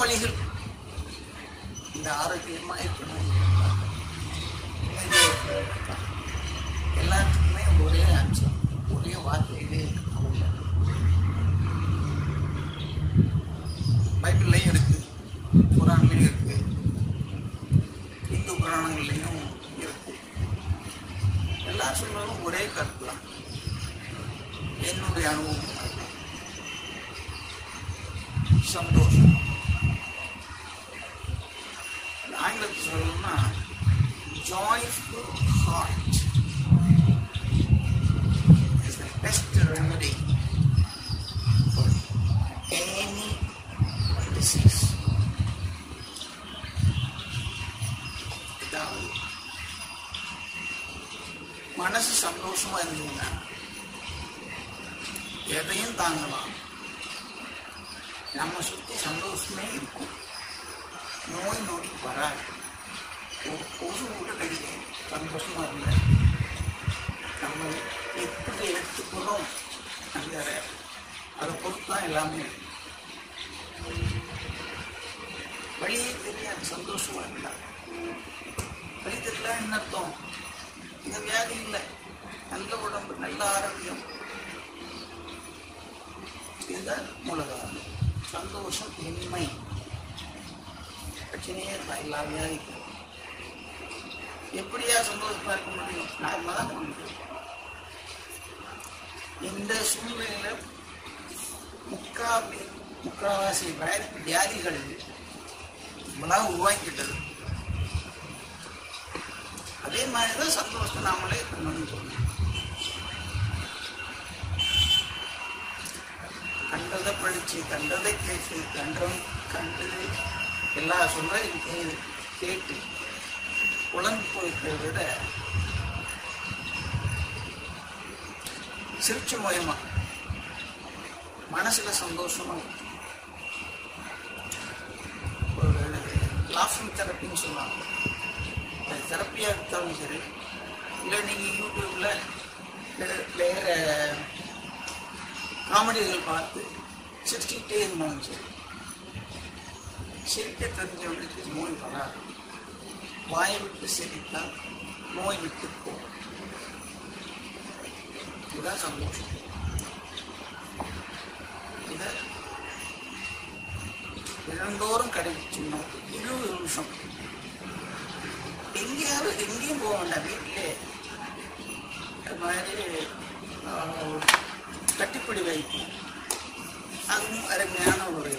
வழிகள் இந்த ஆரோக்கியமாக இருக்கணும். எல்லாத்துக்குமே ஒரே அம்சம், ஒரே வார்த்தையிலே அவங்க பைபிள்லையும் இருக்கு, குரான்லையும் இருக்கு, இந்து புராணங்கள்லையும் இருக்கு. எல்லாரும் சொல்றதும் ஒரே கருத்து தான். என்னுடைய அனுபவம் சந்தோஷம். ஆங்கிலத்தில் சொல்லணும்னா joyful heart is the best remedy for any disease. மனசு சந்தோஷமா இருந்தீங்கன்னா எதையும் தாங்கலாம். நம்ம சுற்றி சந்தோஷமே இருக்கும். நோய் நொடி வராது. ஒரு கொசு கூட கிடைக்கும். சந்தோஷமா இல்லை, நம்ம எப்படி எடுத்துக்கிறோம் அந்த அதை பொறுத்து தான் எல்லாமே. வழியே தெரியாது சந்தோஷமா இல்லை. வழி தெரியல என்ன அர்த்தம்? இந்த வியாதி இல்லை, நல்ல உடம்பு, நல்ல ஆரோக்கியம், இதுதான் மூலகாரணம். சந்தோஷம் இன்மை பிரச்சனையே தான். எல்லா வியாதிக்கும் எப்படியா சந்தோஷமா இருக்க முடியும்? நார்மலா தான் முடியும். இந்த சூழ்நிலையில முக்காவாசி வியாதிகள் நம்மளாக உருவாக்கிட்டது. அதே மாதிரிதான் சந்தோஷத்தை நாமளே சொல்லணும். கண்டதை படிச்சு, கண்டதை கேட்டு, கண்டது எல்லா சொல்றதையும் கேட்டு குழம்பு போயிருக்கிறத விட சிரிச்ச மூலமா மனசுல சந்தோஷமா ஒரு லாஃபிங் தெரப்பின்னு சொல்லுவாங்க. தெரப்பியா எடுத்தாலும் சரி, இல்லை நீங்க யூடியூப்ல வேற காமெடிகள் பார்த்து சிரிச்சுக்கிட்டே இருந்தாலும் சரி, சிரிக்க தெரிஞ்சவங்களுக்கு நோய் வராது. வாயை விட்டு சிரித்தால் நோய் விட்டு போகும். இதுதான் சந்தோஷம். இதை தினந்தோறும் கடைபிடிச்சோம்னா 20 நிமிஷம் எங்கேயும் போக வேண்டாம். வீட்டிலே அது மாதிரி கட்டிப்பிடி வைக்கும். அதுவும் அருமையான ஒரு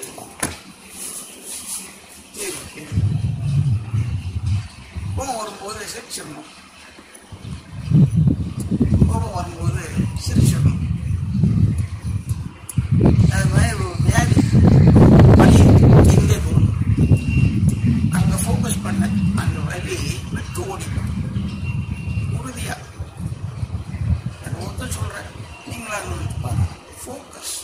கோபம் வரும்போது சிரிச்சிடணும். கோபம் வரும்போது சிரிச்சிடணும். அது மாதிரி ஒரு வியாதி வலி எங்கே போகணும், அங்கே ஃபோக்கஸ் பண்ண அந்த வலி விட்டு ஓடிக்கணும் உறுதியா. ஒருத்தர் சொல்றேன், நீங்களா ஃபோக்கஸ்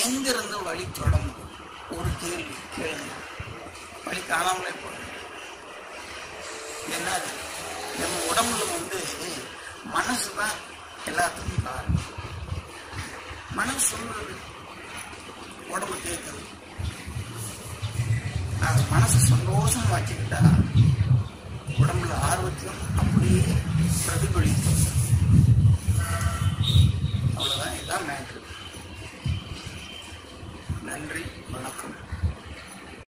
எங்கிருந்து வலி தொடங்கும். ஒரு கேள்வி கேளுங்க, வலி காணாமலே போகும். ஏன்னா நம்ம உடம்புல மனசுதான் எல்லாத்துக்கும் காரணம். மனசு சொல்றது உடம்பு கேட்கறது. அது மனசு சந்தோஷம் வச்சுக்கிட்டா உடம்புல ஆர்வத்தையும் அப்படியே பிரதிபலிக்கும். அவ்வளவுதான், இதான் மேட்ரு. நன்றி.